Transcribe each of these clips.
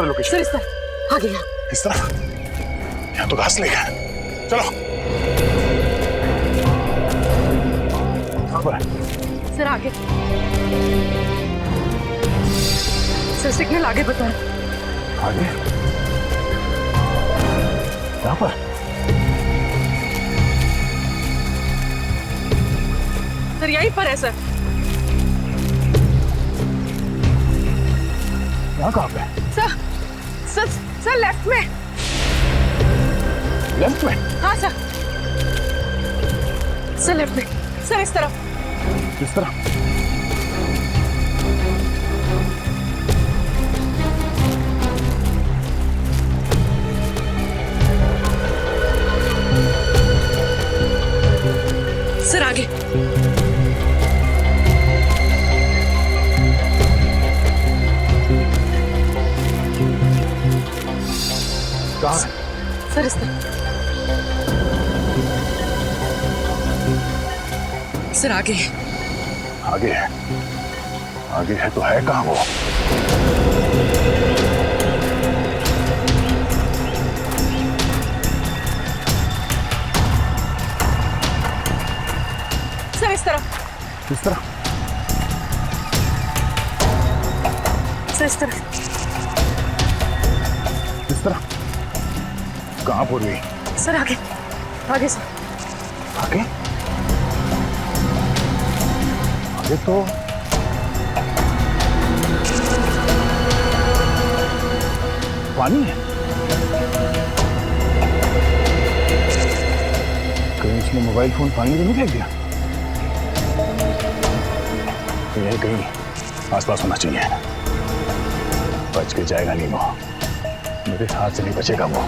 पर location? Sir इस तरह आगे यहाँ। इस तरह? यहाँ तो घास ले गया। चलो। कहाँ पर है? सर आगे। सर सिग्नल आगे बता रहा है। आगे? यहाँ पर? सर यहीं पर है सर। यहाँ कहाँ पे? सर सर सर लेफ्ट में। लेफ्ट में? हाँ सर। सर लेफ्ट में। सर इस तरफ। इस तरह? सर आगे। कहाँ है? सर इस तरफ। सर आगे। आगे है। आगे है तो है कहाँ वो? सर इस तरफ। इस तरह? सर इस तरफ। इस तरह? कहाँ पूर्वी? सर आगे। आगे सर। आगे? आगे तो पानी है। कहीं इसने मोबाइल फोन पानी में तो नहीं फेंक दिया? यही कहीं आसपास होना चाहिए। बच के जाएगा नहीं वो, मेरे हाथ से नहीं बचेगा वो।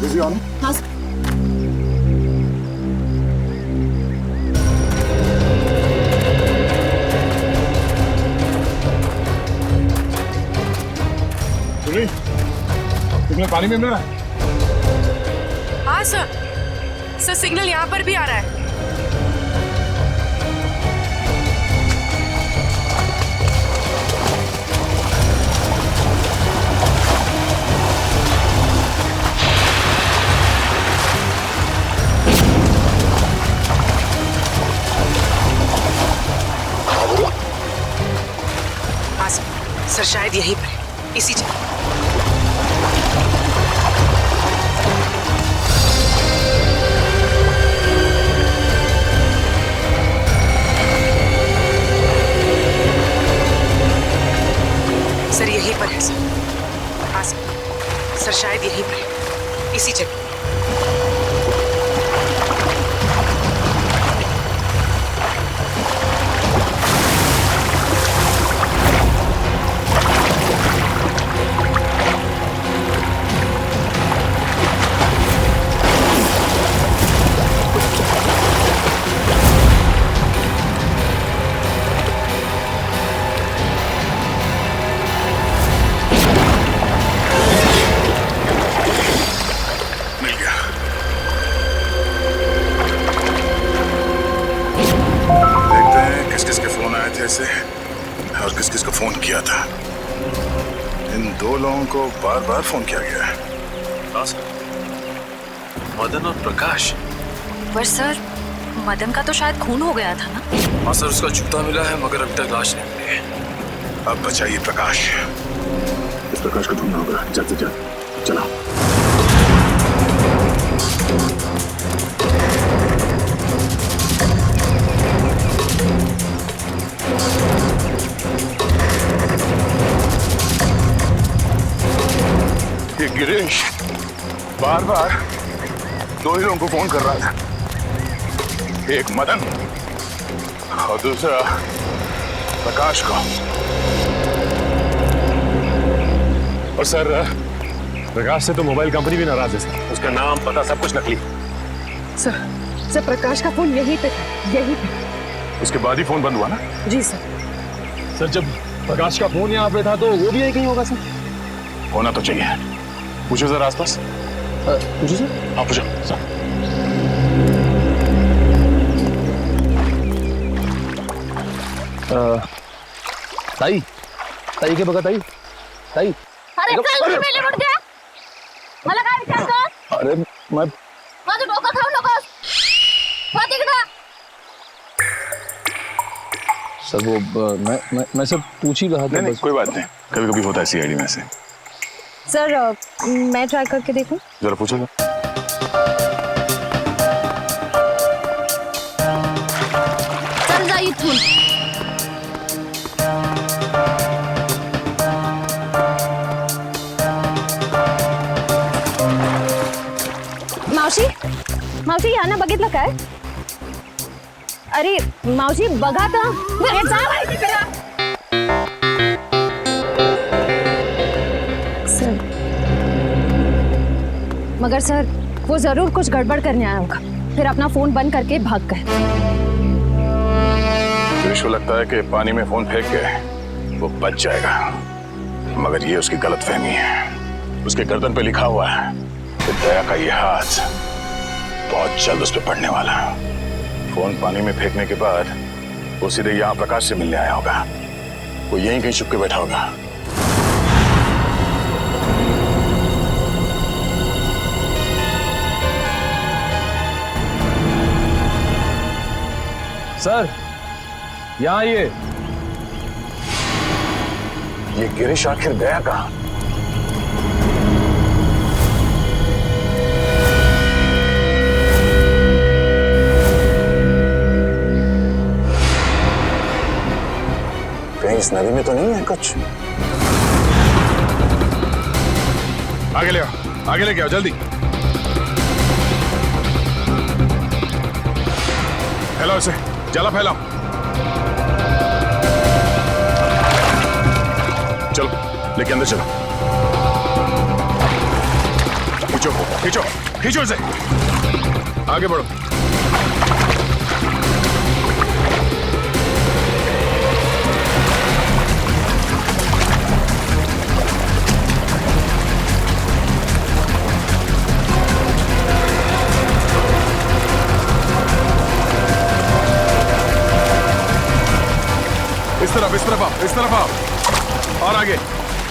Busy on? हाँ सिग्नल पानी में मिल रहा है? हाँ सर। सर सिग्नल यहाँ पर भी आ रहा है। हाँ सर शायद यहीं पर है, इसी जगह। सर यहीं पर है सर। हाँ सर शायद यहीं पर है, इसी जगह। से और किस किस को फोन किया था। इन दो लोगों को बार बार फोन किया गया है। हाँ सर, मदन और प्रकाश। पर सर मदन का तो शायद खून हो गया था ना? हाँ सर, उसका जूता मिला है मगर अभी तक लाश नहीं मिली है। अब बचाइए प्रकाश। इस प्रकाश को ढूंढना होगा जल्द से जल्द। चलो। गिरीश बार बार दो ही लोगों को फोन कर रहा था, एक मदन और दूसरा प्रकाश को। और सर प्रकाश से तो मोबाइल कंपनी भी नाराज है सर, उसका नाम पता सब कुछ नकली। सर प्रकाश का फोन यहीं पे। उसके बाद ही फोन बंद हुआ ना? जी सर। सर जब प्रकाश का फोन यहाँ पे था तो वो भी यही कहीं होगा सर। होना तो चाहिए। पूछो सर आसपास। पूछो सर। हाँ पूछो सर। ताई ताई के बघा ताई ताई। अरे चल मेले उठ गया. मला काय विचारतो? अरे मैं माझं डोकं खाऊ नकोस. हो तिकडं. सर वो मैं सब पूछ ही रहा था। नहीं, कोई बात नहीं, कभी कभी होता है सीआईडी में से। सर मैं ट्राई करके देखूं. जरा पूछो ना। चल जा इथून. मावशी यानं बघितलं काय? अरे मावशी बघा तर. सर मगर सर वो जरूर कुछ गड़बड़ करने आया होगा, फिर अपना फोन बंद करके भाग गए. गिरीश को लगता है कि पानी में फोन फेंक के वो बच जाएगा, मगर ये उसकी गलतफहमी है। उसके गर्दन पे लिखा हुआ है कि दया का ये हाथ बहुत जल्द उस पर पड़ने वाला। फोन पानी में फेंकने के बाद वो सीधे यहाँ प्रकाश से मिलने आया होगा। वो यहीं कहीं छुप के बैठा होगा। सर यहाँ ये गिरीश आखिर गया कहाँ? कहीं इस नदी में तो नहीं है कुछ? आगे ले आओ, आगे लेके आओ जल्दी। फैलाओ इसे, जला फैलाओ। चलो लेके अंदर चलो। खींचो खींचो खींचो इसे, आगे बढ़ो। इस तरफ आओ और आगे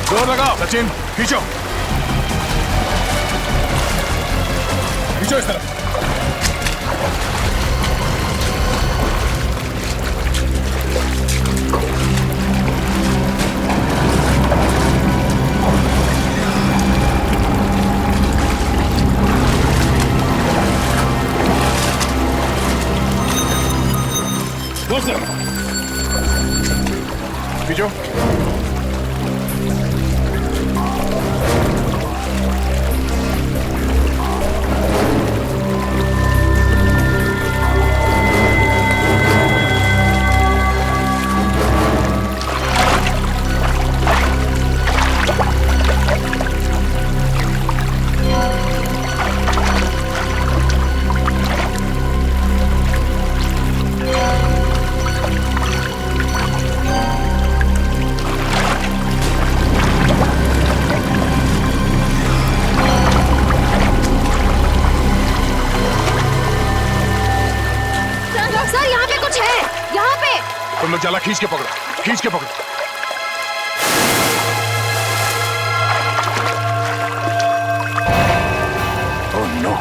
जोर लगाओ। सचिन खींचो खींचो इस तरफ। खींचो। तुम लोग जाला खींच के पकड़ो, खींच के पकड़ो। ओह नो,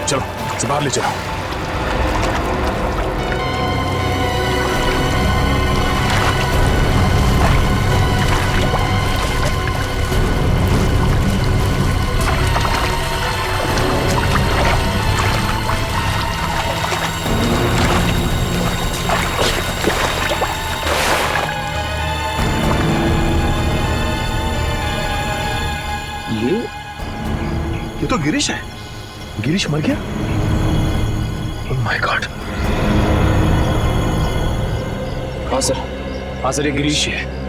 चलो इसे बाहर ले चलो। ये तो गिरीश है। गिरीश मर गया? Oh my God. हाँ सर ये गिरीश है।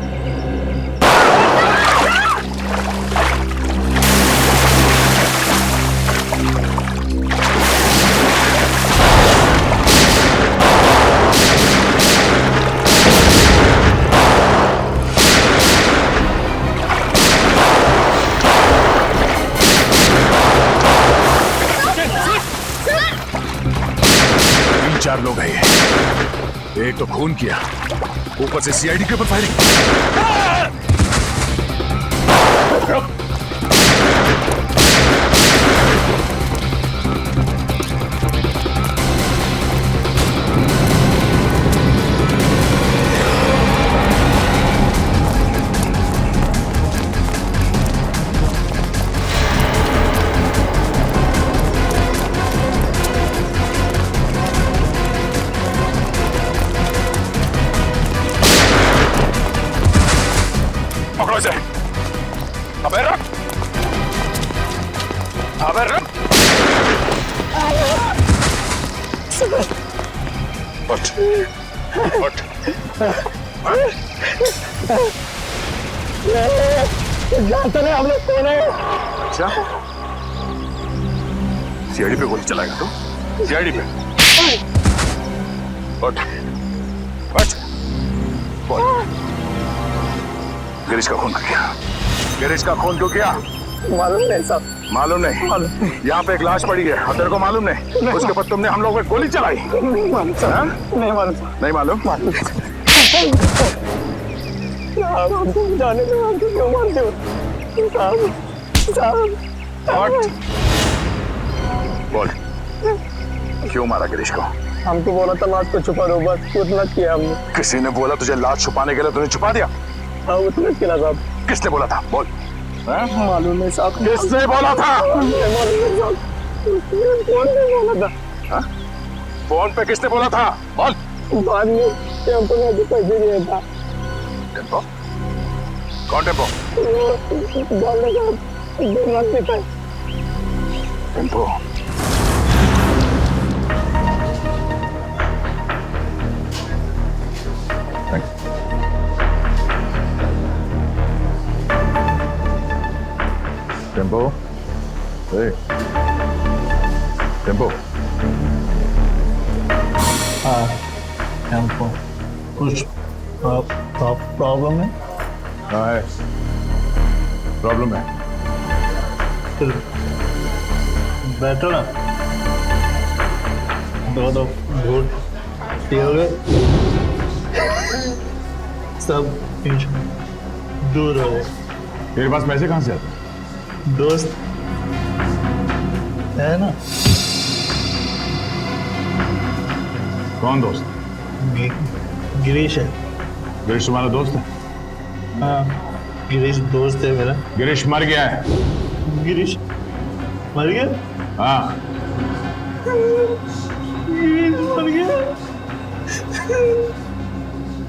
चार लोग हैं ये। एक तो खून किया, ऊपर से सीआईडी के ऊपर फायरिंग। पकड़ो इसे। अबे रुक, अबे रुक। उठ, उठ। जानते नहीं हम लोग कौन है? अच्छा, सीआईडी पे गोली चलाएगा तू? सीआईडी पे? उठ, उठ। बोल, गिरीश का खून क्यों किया? गिरीश का खून क्यों किया? मालूम नहीं साहब। मालूम नहीं? यहाँ पे एक लाश पड़ी है और तेरे को मालूम नहीं? उसके ऊपर तुमने हम लोगों पे गोली चलाई? नहीं मालूम साहब। नहीं मालूम। नहीं मालूम? साहब हमको जाने दो, हमको क्यों मारते हो साहब? हट। बोल, क्यों मारा गिरीश को? हमको बोला था लाश को छुपा दो, बस उतना किया हमने। किसी ने बोला तुझे लाश छुपाने के लिए, तूने छुपा दिया? हाँ उतना किया साहब। किसने बोला था? बोल। मालूम नहीं साहब। किसने बोला था? मालूम नहीं साहब। कौन ने बोला था? फोन पे किसने बोला था? बोल। बाद में टेम्पो ने भी पैसे दिया था। टेम्पो? कौन टेम्पो? बोलने का दिमाग में था। टेम्पो? टेम्पो? ए, टेम्पो? टेम्पो कुछ प्रॉब्लम है? हाँ है, प्रॉब्लम है। फिर बैठो ना, दो घूट पियोगे, सब दूर हो गए। तेरे पास पैसे कहाँ से आते? दोस्त है ना? कौन दोस्त? गिरीश है। गिरीश तुम्हारा दोस्त है? हाँ गिरीश दोस्त है मेरा। गिरीश मर गया है। गिरीश मर गया? हाँ। गिरीश मर गया।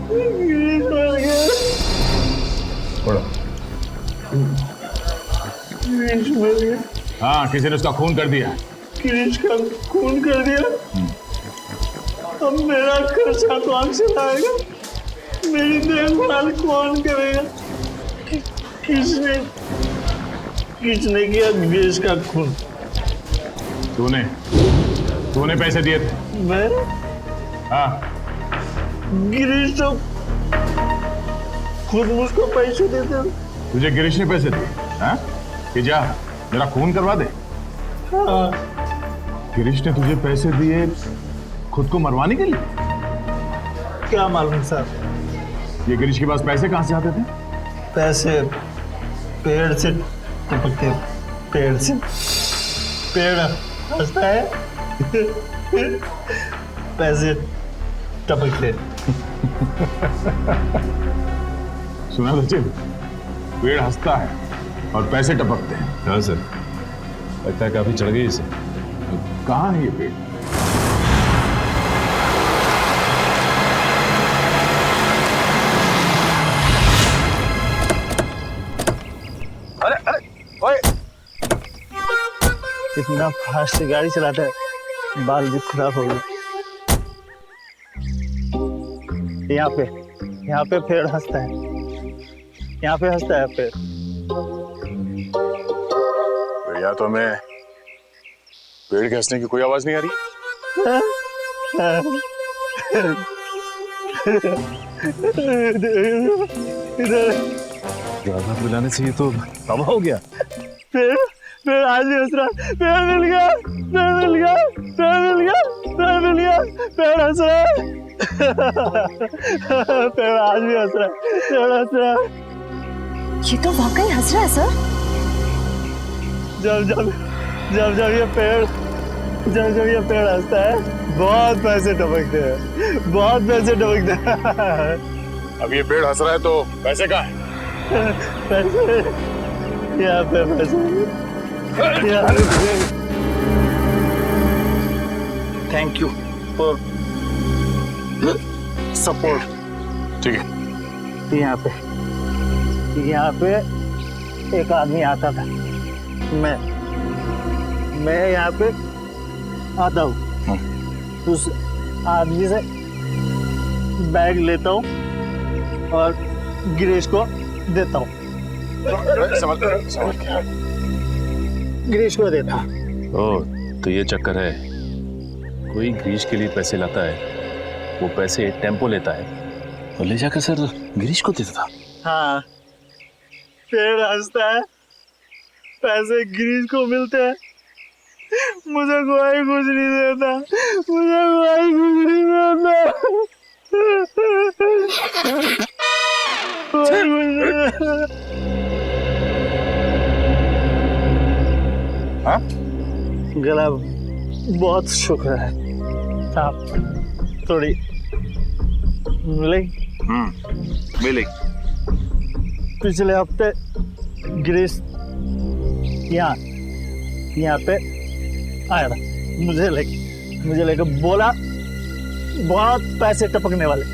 गिरीश मर गया। पढ़ो। गिरीश मर गया। हाँ, किसी ने उसका खून कर दिया। गिरीश का खून कर दिया। अब मेरा खर्चा कौन चलाएगा? मेरी देखभाल कौन करेगा? किसने किया गिरीश का खून? तूने पैसे दिए थे? मैं? हाँ। गिरीश तो खुद मुझको पैसे देते। तुझे गिरीश ने पैसे दिए? हाँ? कि जा मेरा खून करवा दे। हाँ। गिरीश ने तुझे पैसे दिए खुद को मरवाने के लिए? क्या मालूम साहब। ये गिरीश के पास पैसे कहाँ से आते थे? पैसे पेड़ से टपकते। पेड़ से पेड़ हंसता है पैसे टपकते। सुना सचिन, पेड़ हंसता है और पैसे टपकते हैं। हाँ सर, लगता है काफी चढ़ गई इसे। कहाँ है ये पेड़? अरे अरे ओए इतना फास्ट गाड़ी चलाता है, बाल भी खराब हो गए। यहाँ पे पेड़ हंसता है, यहाँ पे हंसता है पेड़। या तो हमें पेड़ के हंसने की कोई आवाज नहीं आ रही। ज्यादा बुलाने से ये तो तबाह हो गया। पेड़ आज भी हंस रहा है। पेड़ मिल गया, पेड़ मिल गया, पेड़ मिल गया, पेड़ मिल गया, पेड़ हंस रहा है। पेड़ आज भी हंस रहा है, पेड़ हंस रहा है। ये तो वाकई हंस रहा है सर। जब ये पेड़ हंसता है, बहुत पैसे टपकते हैं, बहुत पैसे टपकते हैं। अब ये पेड़ हंस रहा है तो पैसे कहाँ हैं? पैसे यहाँ पे, पैसे यहाँ पे। Thank you for support. ठीक है। यहाँ पे एक आदमी आता था, मैं यहाँ पे आता हूँ, उस आदमी से बैग लेता हूँ और गिरीश को देता हूँ। गिरीश को देता हूँ। ओह, तो ये चक्कर है। कोई गिरीश के लिए पैसे लाता है, वो पैसे टेम्पो लेता है और ले जाकर सर गिरीश को देता था। हाँ, पेड़ हंसता है, पैसे गिरीश को मिलते हैं, मुझे कोई कुछ नहीं देता, मुझे कोई कुछ नहीं देता, कोई कुछ नहीं देता। हाँ? गला बहुत शुक्र है, आप थोड़ी मिलेगी। मिलेगी। पिछले हफ्ते गिरीश यहाँ पे आया था, मुझे लेके बोला बहुत पैसे टपकने वाले।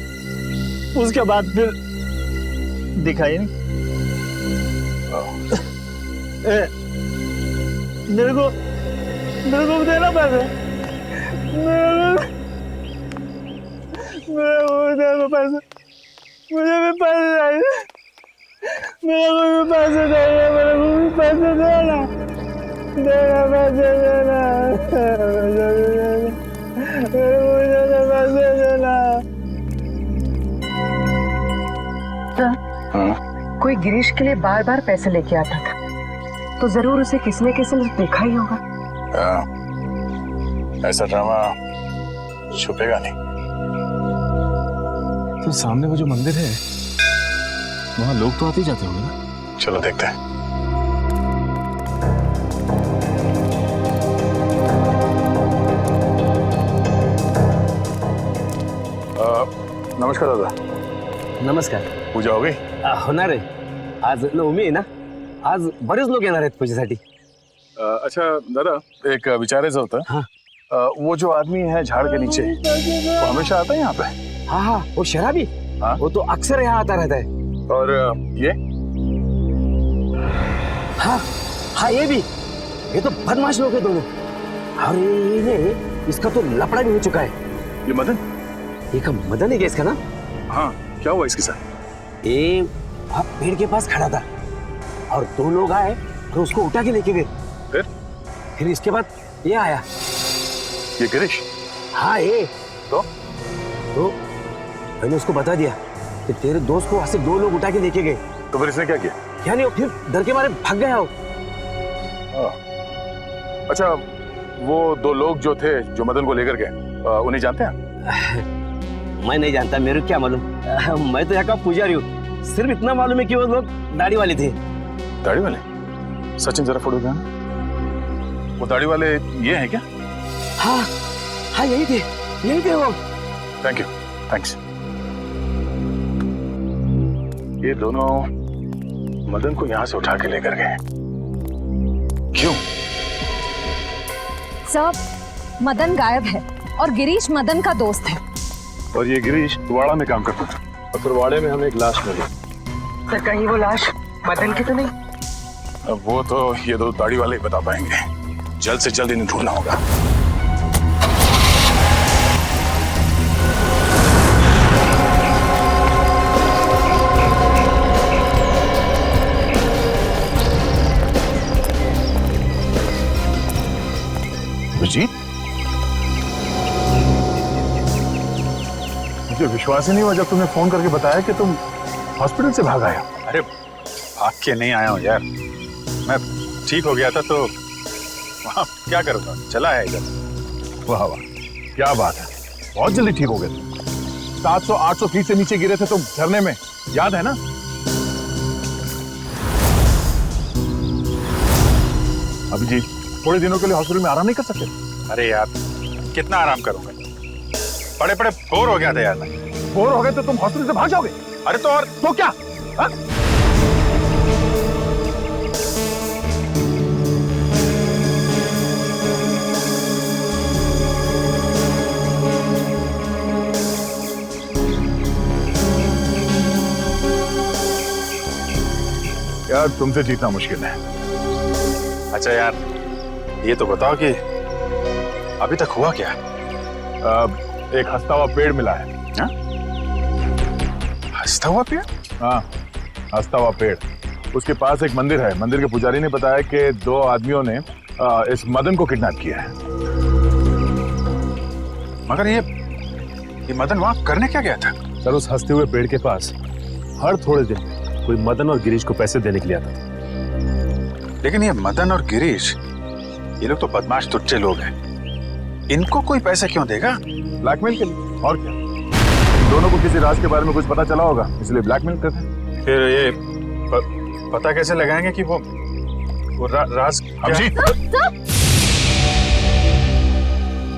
उसके बाद फिर दिखाई नहीं। मेरे को देना पैसे, मेरे को देना पैसे, मुझे भी पैसे चाहिए, मेरे को भी पैसे चाहिए, मेरे को भी पैसे देना, पैसे देना, मेरे को भी पैसे देना। हाँ? कोई गिरीश के लिए बार बार पैसे लेके आता था, तो जरूर उसे किसी न किसी ने देखा ही होगा। ऐसा ड्रामा छुपेगा नहीं। तो सामने वो जो मंदिर है, वहाँ लोग तो आते ही जाते होंगे ना। चलो देखते हैं। नमस्कार दादा। नमस्कार. पूजा हो गई? होणार आहे. आज नवमी आहे ना, आज बरेच लोक येणार आहेत पूजेसाठी. अच्छा दादा, एक विचारायचं होतं. हाँ. वो जो आदमी है झाड़ के नीचे, वो हमेशा आता है यहाँ पे? हाँ हाँ, वो शराबी. हाँ? वो तो अक्सर यहाँ आता रहता है. और ये? हाँ हाँ, ये भी. ये तो बदमाश लोग हैं दोनों. अरे इसका तो लफड़ा भी हो चुका है. ये मदन? ये का मदन है क्या इसका ना? हाँ, क्या हुआ इसके साथ? ये पेड़ के पास खड़ा था और दो लोग आए तो उसको उठा के लेके गए. फिर इसके बाद ये आया. ये गिरीश? हाँ ये. तो मैंने उसको बता दिया कि तेरे दोस्त को वहां से दो लोग उठा के लेके गए. तो फिर इसने क्या किया? क्या नहीं, फिर डर के मारे भाग गया हो. अच्छा, वो दो लोग जो थे, जो मदन को लेकर गए, उन्हें जानते हैं? मैं नहीं जानता, मेरे को क्या मालूम. मैं तो यहाँ का पुजारी हूँ. सिर्फ इतना मालूम है कि वो लोग दाढ़ी वाले थे. दाढ़ी वाले? सचिन जरा फोटो देना. वो दाढ़ी वाले ये हैं क्या? हाँ हाँ, यही थे वो. Thank you, thanks. ये दोनों मदन को यहाँ से उठा के लेकर गए. क्यों? सर, मदन गायब है और गिरीश मदन का दोस्त है. और ये गिरीश वाड़ा में काम करता था, और फिर वाड़े में हमें एक लाश मिली. सर, कहीं वो लाश मदन की तो नहीं? अब वो तो ये दो दाढ़ी वाले ही बता पाएंगे. जल्द से जल्द इन्हें ढूंढना होगा। अभिजीत, मुझे विश्वास ही नहीं हुआ जब तुमने फोन करके बताया कि तुम हॉस्पिटल से भाग आए। अरे भाग के नहीं आया हूँ यार, मैं ठीक हो गया था तो वहाँ क्या करूँगा, चला है इधर। वाह वाह, क्या बात है, बहुत जल्दी ठीक हो गए तुम। 700-800 फीट से नीचे गिरे थे तुम झरने में, याद है ना? अभिजीत, थोड़े दिनों के लिए हॉस्पिटल में आराम नहीं कर सकते? अरे यार कितना आराम करूँगा, बड़े बड़े बोर हो गया था यार मैं। बोर हो गए तो तुम हॉस्पिटल से भाग जाओगे? अरे तो और तो क्या हा? यार तुमसे जीतना मुश्किल है। अच्छा यार ये तो बताओ कि अभी तक हुआ क्या? एक हंसता हुआ पेड़ मिला है। हंसता हुआ पेड़? हाँ, हंसता हुआ पेड़। उसके पास एक मंदिर है। मंदिर के पुजारी ने बताया कि 2 आदमियों ने इस मदन को किडनैप किया है। मगर ये मदन वहां करने क्या गया था? सर उस हंसते हुए पेड़ के पास हर थोड़े दिन में कोई मदन और गिरीश को पैसे देने के लिए आता था। लेकिन ये मदन और गिरीश, ये लोग तो बदमाश टुच्चे लोग हैं, इनको कोई पैसे क्यों देगा? ब्लैकमेल के लिए, और क्या? दोनों को किसी राज के बारे में कुछ पता चला होगा, इसलिए ब्लैकमेल करते हैं। फिर ये पता कैसे लगाएंगे कि वो राज अभिजीत,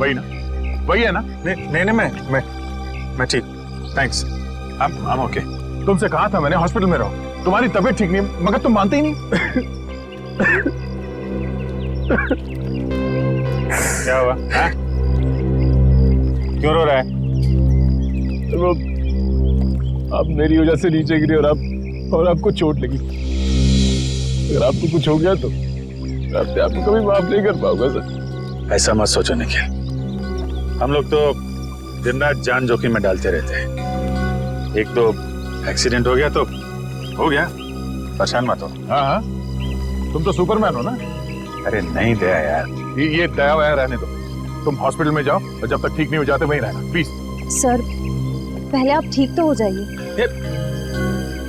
वही ना, वही है ना? नहीं मैं ठीक, थैंक्स, I'm okay। तुमसे कहा था मैंने हॉस्पिटल में रहो, तुम्हारी तबीयत ठीक नहीं, मगर तुम मानते ही नहीं। क्या हुआ? क्यों रो रहा है? वो आप मेरी वजह से नीचे गिरे और आपको चोट लगी। अगर आपको कुछ हो गया तो मैं आपको कभी माफ नहीं कर पाऊंगा सर। ऐसा मत सोचो निखिल, हम लोग तो दिन रात जान जोखिम में डालते रहते हैं। एक तो एक्सीडेंट हो गया तो हो गया, परेशान मत हो। हाँ, तुम तो सुपरमैन हो ना? अरे नहीं दया यार, ये दया वया रहने दो। तुम हॉस्पिटल में जाओ और जब तक ठीक नहीं हो जाते वहीं रहना, प्लीज। सर पहले आप ठीक तो हो जाइए।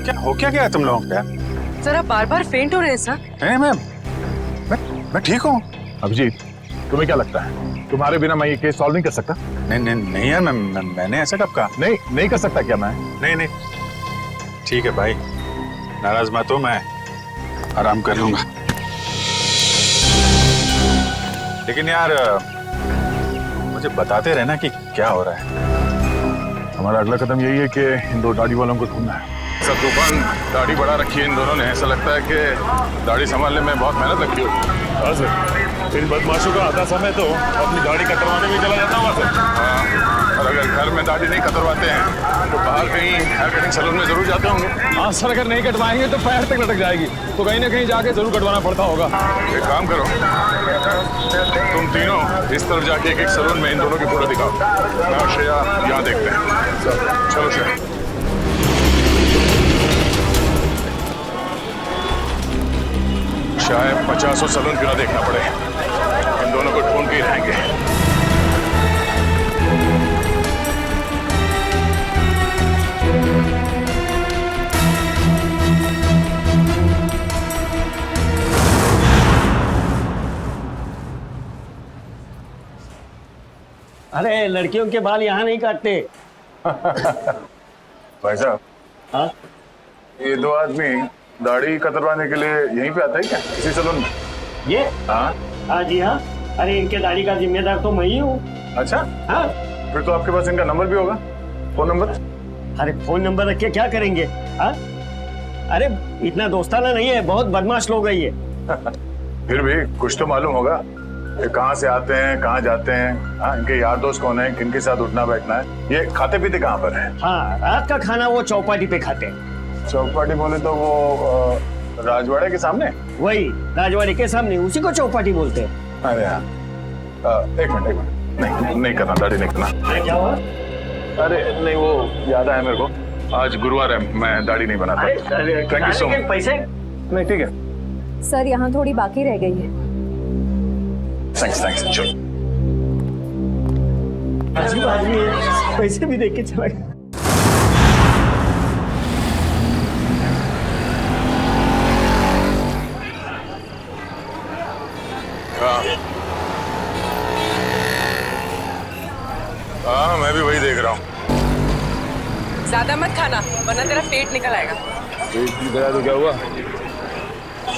क्या हो क्या गया तुम लोगों का? सर आप बार बार फेंट हो रहे हैं सर। नहीं मैं ठीक हूँ। अभिजीत, तुम्हें क्या लगता है तुम्हारे बिना मैं ये केस सॉल्व नहीं कर सकता? नहीं यार, मैंने ऐसा कब कहा? नहीं कर सकता क्या मैं? नहीं ठीक है भाई, नाराज मत हो, मैं आराम कर लूंगा। लेकिन यार मुझे बताते रहना कि क्या हो रहा है। हमारा अगला कदम यही है कि इन 2 दाढ़ी वालों को ढूंढना है। सब तूफान दाढ़ी बढ़ा रखी है इन दोनों ने, ऐसा लगता है कि दाढ़ी संभालने में बहुत मेहनत रखी होगी। हाँ सर, इन बदमाशों का आधा समय तो अपनी दाढ़ी कतरवाने में चला जाता होगा सर। हाँ, और अगर घर में दाढ़ी नहीं कतरवाते हैं तो बाहर कहीं हेयर कटिंग सैलून में जरूर जाते होंगे। हाँ सर, अगर नहीं कटवाएंगे तो पैर तक लटक जाएगी, तो कहीं ना कहीं जाके जरूर कटवाना पड़ता होगा। एक काम करो, तुम तीनों इस तरफ जाके एक सैलून में इन दोनों की फोटो दिखाओ। मैं और श्रेया यहाँ देखते हैं। चलो श्रेया। शायद 50 सैलून क्यों ना देखना पड़े, इन दोनों को ढूंढ के ही रहेंगे। अरे लड़कियों के बाल यहाँ नहीं काटते। भाई साहब, हाँ ये 2 आदमी दाढ़ी कतरवाने के लिए यहीं पे आता है क्या, इसी सैलून में? ये हाँ हाँ जी हाँ, अरे इनके दाढ़ी का जिम्मेदार तो मैं ही हूँ। अच्छा, हाँ फिर तो आपके पास इनका नंबर भी होगा, फोन नंबर? अरे फोन नंबर रख के क्या करेंगे? हाँ अरे इतना दोस्ताना नहीं है, बहुत बदमाश लोग है ये। फिर भी कुछ तो मालूम होगा, ये कहाँ से आते हैं, कहाँ जाते हैं, हाँ इनके यार दोस्त कौन है, किनके साथ उठना बैठना है, ये खाते पीते कहाँ पर है? हाँ रात का खाना वो चौपाटी पे खाते हैं। चौपाटी बोले तो वो राजवाड़े के सामने? वही राजवाड़ी के सामने, उसी को चौपाटी बोलते हैं। अरे हाँ एक मिनट नहीं नहीं करना, दाढ़ी नहीं करना। अरे क्या हुआ? अरे नहीं, वो याद आया मेरे को, आज गुरुवार है, मैं दाढ़ी नहीं बनाता। अरे थैंक यू सो के मच। पैसे नहीं ठीक है, सर यहाँ थोड़ी बाकी रह गई है। Thanks thanks. चलो अजीब आदमी है, पैसे भी देख के चला गया। हाँ मैं भी वही देख रहा हूँ। ज्यादा मत खाना वरना तेरा पेट निकल आएगा। पेट निकला तो क्या हुआ?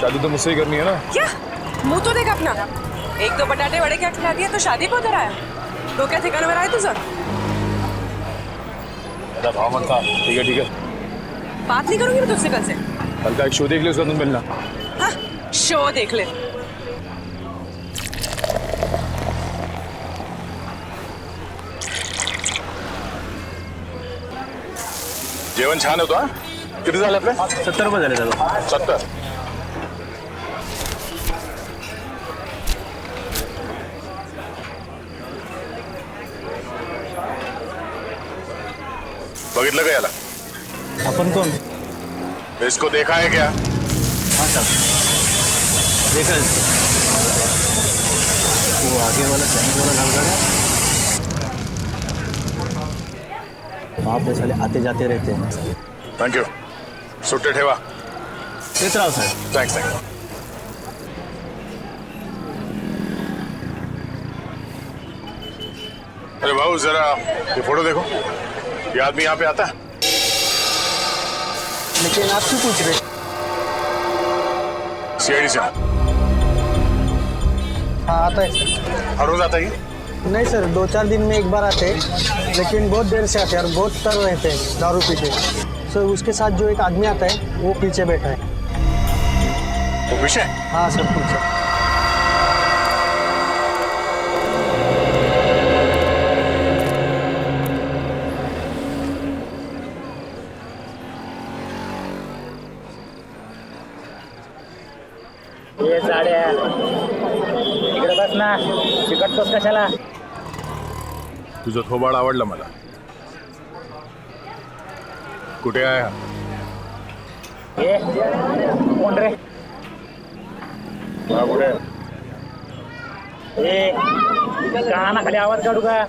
शादी तो मुझसे ही करनी है ना। क्या मुंह तो देख अपना, एक तो बटाटे वड़े क्या खिला दिया तो शादी पे उधर आया। तो क्या ठिकाने में आया तुझे? भाव मत खा। ठीक है बात नहीं करूंगी मैं तुझसे कल से। कल का एक शो देख ले, उसका तुम मिलना। हाँ शो देख ले। जेवण छान होतो हा? किती झाले आपले? 70 रुपये झाले दादा. 70. बघितलं का याला? अपन कौन? इसको देखा है क्या? हाँ साहब देखा इसको. वो आगे वाला सैनिक वाला लड़का है, वहाँ पे साले आते जाते रहते हैं. Thank you. सुट्टे ठेवा. देख रहा हूँ सर. Thanks thanks. अरे बाबू जरा ये फोटो देखो. ये आदमी यहाँ पे आता है? लेकिन आप क्यों पूछ रहे? सीआईडी से. हाँ आता है सर. हर रोज आता है ये? नहीं सर, 2-4 दिन में एक बार आते हैं, लेकिन बहुत देर से आते हैं और बहुत तर रहते हैं दारू पी के. सर उसके साथ जो एक आदमी आता है वो पीछे बैठा है. वो पीछे? हाँ सर पीछे. ये साड्या इकडे बस ना. चिकटतोस कशाला? तुझं थोबाड आवडलं मला. कुठे आहे हा? ये कोण रे? हा कुठे? ए कानाखाली आवाज काढू का?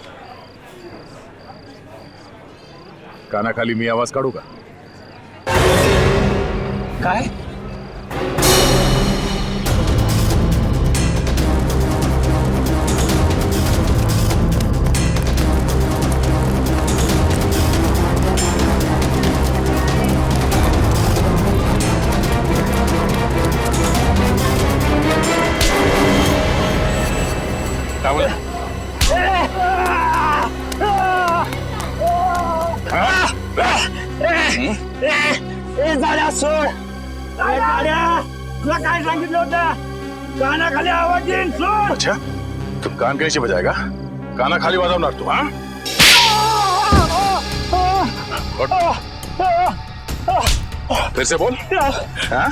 कानाखाली मी आवाज काढू का? काय? काय बोला? ए झाड्या सोड. ए झाड्या तुला काय सांगितलं होतं? कानाखाली आवाज येईल सोड. अच्छा तू कान कैसे बजाएगा? काना खाली वाजवणार तू? हाँ फिर से बोल. हाँ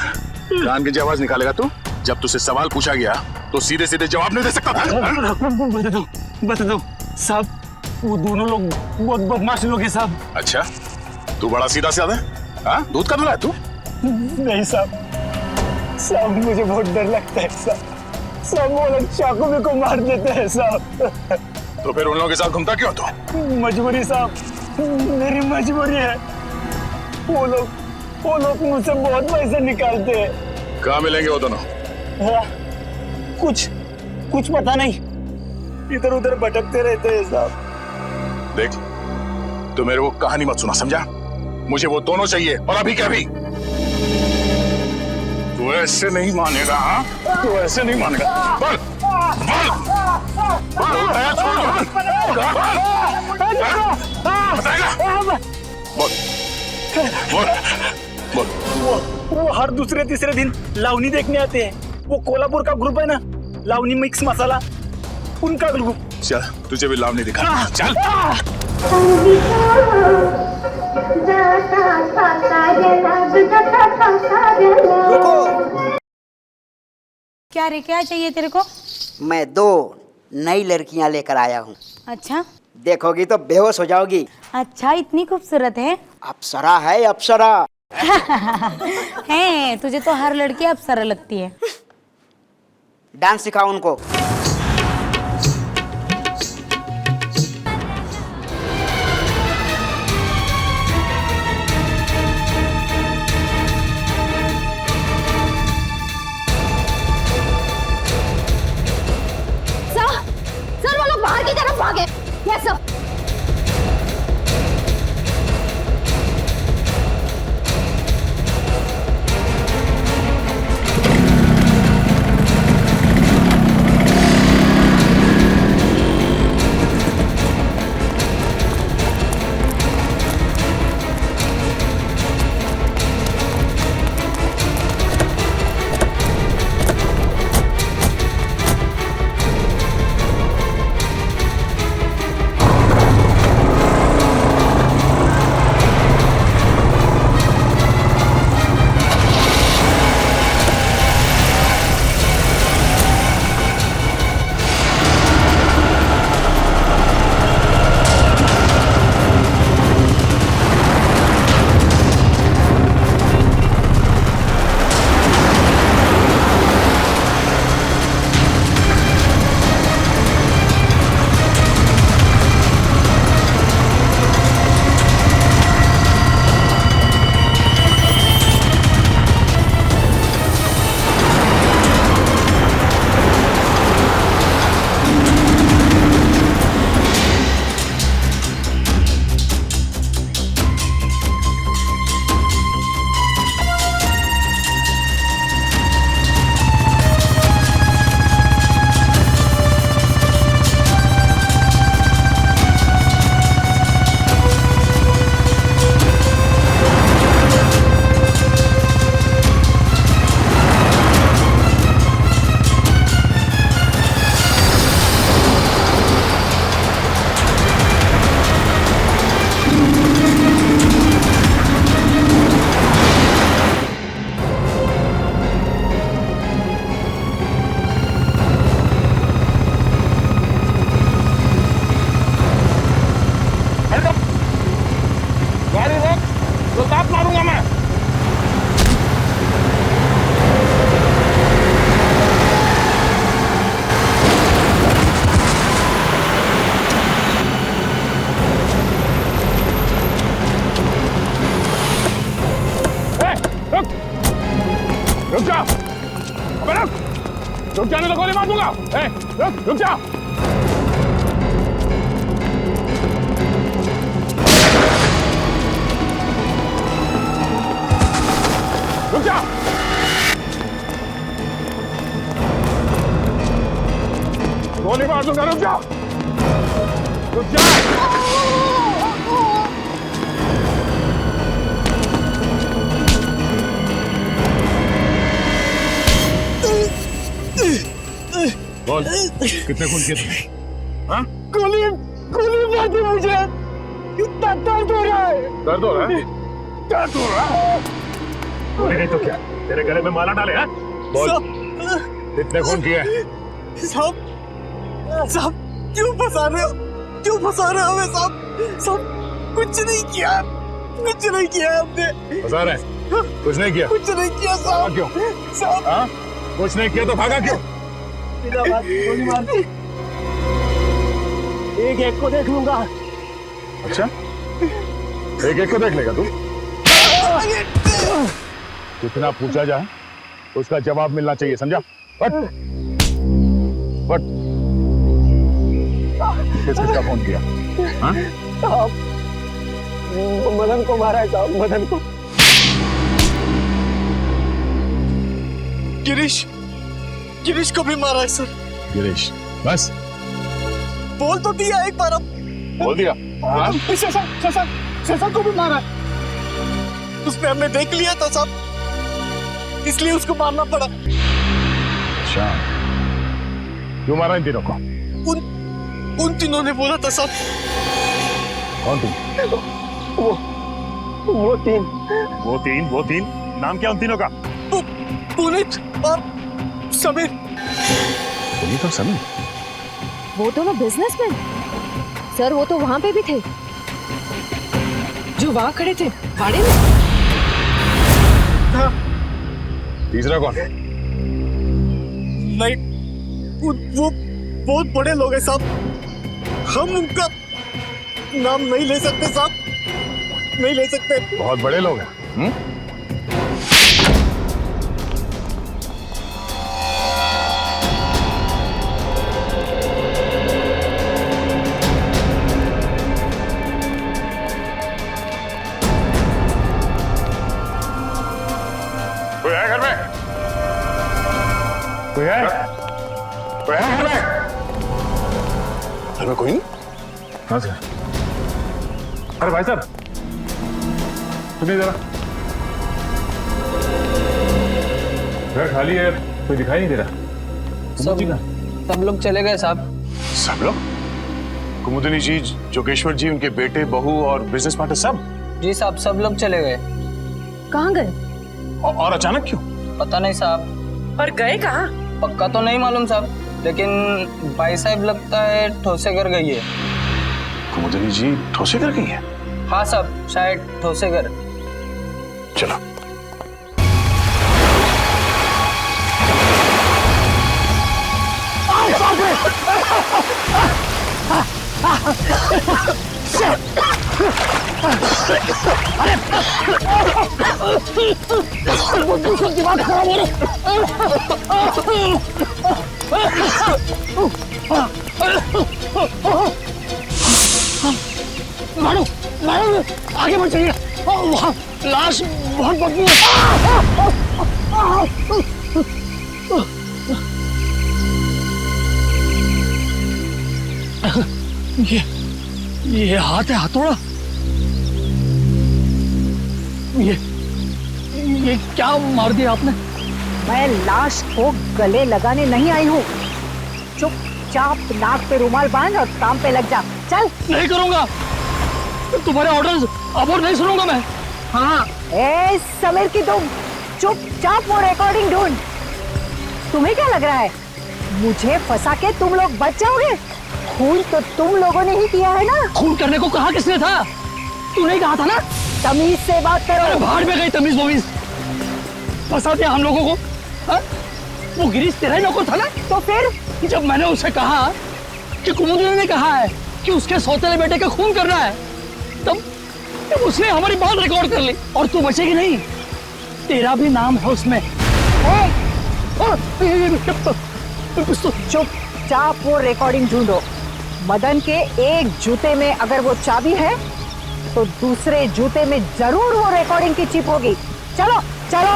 कान की जो आवाज निकालेगा तू? जब तुझसे सवाल पूछा गया तो सीधे सीधे जवाब नहीं दे सकता था? बता दो साहब, वो दोनों लोग बहुत बदमाश लोग हैं साहब. अच्छा तू बड़ा सीधा साधा है? हाँ दूध का दूल्हा है तू? नहीं साहब, साहब मुझे बहुत डर लगता है साहब. सब वो लोग चाकू में को मार देते हैं साहब. तो फिर उन लोगों के साथ घूमता क्यों तो? मजबूरी साहब, मेरी मजबूरी है. वो लोग मुझसे बहुत पैसे निकालते हैं. कहाँ मिलेंगे वो दोनों? हाँ, कुछ पता नहीं, इधर उधर भटकते रहते हैं साहब. देख तू मेरे को कहानी मत सुना, समझा? मुझे वो दोनों चाहिए और अभी क्या अभी. तू ऐसे नहीं मानेगा. हाँ तू ऐसे नहीं मानेगा. बोल बोल बोल बताएगा. बोल बोल बोल. वो हर दूसरे तीसरे दिन लावनी देखने आते हैं. वो कोल्हापुर का ग्रुप है ना, लावनी मिक्स मसाला, उनका ग्रुप. चल तुझे भी लावनी दिखा. चल क्या रे, क्या चाहिए तेरे को? मैं 2 नई लड़कियां लेकर आया हूँ। अच्छा देखोगी तो बेहोश हो जाओगी। अच्छा, इतनी खूबसूरत है? अप्सरा है, अप्सरा। है, तुझे तो हर लड़की अप्सरा लगती है। डांस सिखाओ उनको। सर वो लोग बाहर की तरफ भागे। Yes sir. रुक जाने तो गोली मार दूंगा। रुक जा। रुक जा। गोली मार दूंगा। रुक जा। रुक जा। बोल, कितने खून किए तुमने? हाँ? गोली मार दी मुझे। कितना दर्द हो रहा है। दर्द हो रहा है? दर्द हो रहा है? गोली नहीं तो क्या? तेरे गले में माला डाले हैं? बोल, कितने खून किए? साहब क्यों फंसा रहे हो? क्यों फंसा रहे हो हमें साहब? कुछ नहीं किया हमने। फंसा रहे? कुछ नहीं किया? कुछ नहीं किया साहब। क्यों? साहब हाँ? कुछ नहीं किया तो भागा क्यों? गोली मार दी। एक को देख लूंगा। अच्छा, एक को देख लेगा तू? कितना पूछा जाए उसका जवाब मिलना चाहिए, समझा? बट किसका फोन किया? हाँ? मदन को मारा है साहब, मदन को। गिरीश को भी मारा है सर। गिरीश, बस बोल तो दिया एक बार। अब बोल दिया। हाँ? शशा को भी मारा है। उसने हमें देख लिया था साहब, इसलिए उसको मारना पड़ा। अच्छा, क्यों मारा इन तीनों को? उन तीनों ने बोला था साहब। कौन तीन? वो तीन। नाम क्या उन तीनों का? पुनीत और समीर। पुनीत और समी? वो दोनों बिजनेसमैन। सर वो तो वहां पे भी थे जो वहां खड़े थे भाड़े में। तीसरा कौन? नहीं, वो बहुत बड़े लोग हैं साहब, हम उनका नाम नहीं ले सकते साहब, नहीं ले सकते। बहुत बड़े लोग हैं। कोई है घर में? कोई है? कोई है घर में? घर में कोई नहीं? हाँ सर। अरे भाई साहब सुनिए जरा, घर खाली है, कोई दिखाई नहीं दे रहा। सब लोग चले गए साहब। सब लोग? कुमुदिनी जी, जोगेश्वर जी, उनके बेटे, बहू और बिजनेस पार्टनर सब? जी साहब, सब लोग चले गए। कहाँ गए? और अचानक क्यों? पता नहीं साहब। और गए कहाँ? पक्का तो नहीं मालूम साहब, लेकिन भाई साहब लगता है ठोसेगर गई है। कुमुदिनी जी ठोसेगर गई है? हाँ साहब, शायद ठोसेगर। चलो। दिमाग खराब हो मारो मारो, आगे बढ़ जाइए, वहाँ लाश बहुत बदबू है। ये हाथ है हथौड़ा। ये क्या मार दिया आपने? मैं लाश को गले लगाने नहीं आई हूँ। चुपचाप नाक पे रुमाल बांध और काम पे लग जा। चल। नहीं करूंगा, तुम्हारे ऑर्डर्स अब और नहीं सुनूंगा मैं। हाँ, ए समीर की तुम चुपचाप वो रिकॉर्डिंग ढूंढ। तुम्हें क्या लग रहा है मुझे फंसा के तुम लोग बच जाओगे? खून तो तुम लोगों ने ही किया है ना। खून करने को कहा किसने था? तूने कहा था ना। तमीज से बात करो। भाड़ में गई तमीज वमीज, फंसा दिया हम लोगों को। हा? वो गिरीश तेरा ही नौकर था ना। तो फिर जब मैंने उसे कहा कि कुमुदिनी ने कहा है कि उसके सौतेले बेटे का खून करना है, तब उसने हमारी बात रिकॉर्ड कर ली। और तू बचेगी नहीं, तेरा भी नाम है उसमें। चुपचाप वो रिकॉर्डिंग ढूंढो। मदन के एक जूते में अगर वो चाबी है तो दूसरे जूते में जरूर वो रिकॉर्डिंग की चिप होगी। चलो चलो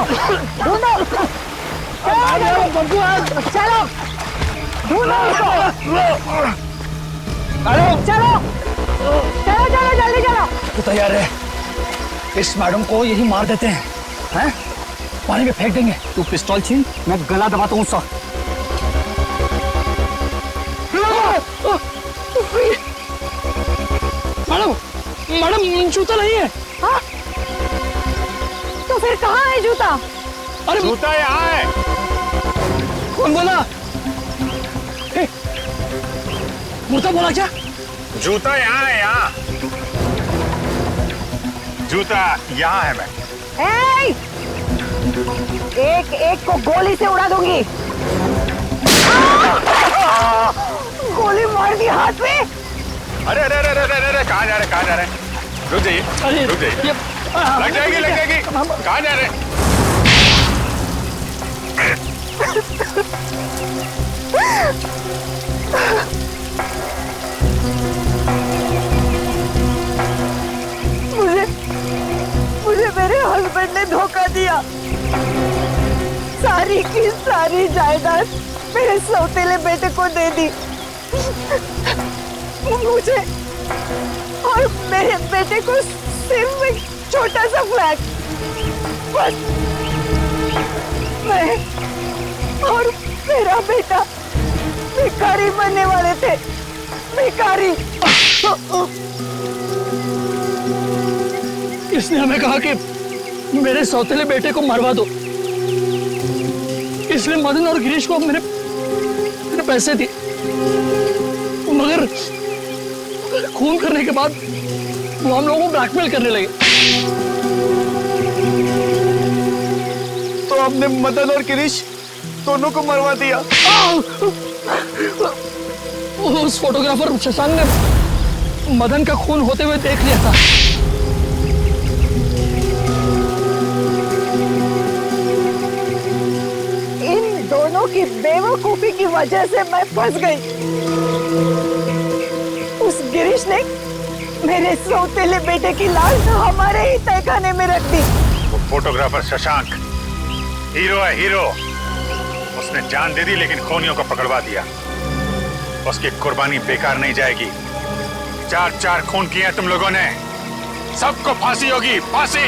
ढूंढो, चलो ढूंढो चलो चलो चलो जल्दी चलो। तू तैयार है? इस मैडम को यही मार देते हैं, हैं? पानी में फेंक देंगे। तू पिस्तौल छीन, मैं गला दबाता हूँ उसका। मैडम मैडम जूता नहीं है। हाँ? तो फिर कहाँ है जूता? अरे जूता यहाँ है। कौन बोला? मुर्दा बोला क्या? जूता यहाँ है, यहाँ जूता यहाँ है। मैं एक एक को गोली से उड़ा दूंगी। गोली मार दी हाथ में। अरे अरे अरे अरे अरे कहाँ जा रहे, कहाँ जा रहे? रुक जाइए, रुक जाइए। लग जाएगी, लग जाएगी। कहाँ जा रहे? मुझे मेरे हस्बैंड ने धोखा दिया। सारी की सारी जायदाद मेरे सौतेले बेटे को दे दी। मुझे और मेरे बेटे को सिर्फ एक छोटा सा फ्लैट। बस मैं और मेरा बेटा भिखारी बनने वाले थे। भिखारी। इसने हमें कहा कि मेरे सौतेले बेटे को मरवा दो, इसलिए मदन और गिरीश को मेरे पैसे दिए, मगर खून करने के बाद वो हम लोगों को ब्लैकमेल करने लगे। तो आपने मदन और गिरीश दोनों को मरवा दिया। उस फोटोग्राफर शशांक ने मदन का खून होते हुए देख लिया था। इन दोनों की बेवकूफी की वजह से मैं फंस गई। उस गिरीश ने मेरे सौतेले बेटे की लाश हमारे ही तहखाने में रख दी। वो फोटोग्राफर शशांक हीरो है, हीरो। उसने जान दे दी लेकिन खूनियों को पकड़वा दिया। उसकी कुर्बानी बेकार नहीं जाएगी। 4 खून किए तुम लोगों ने, सबको फांसी होगी, फांसी।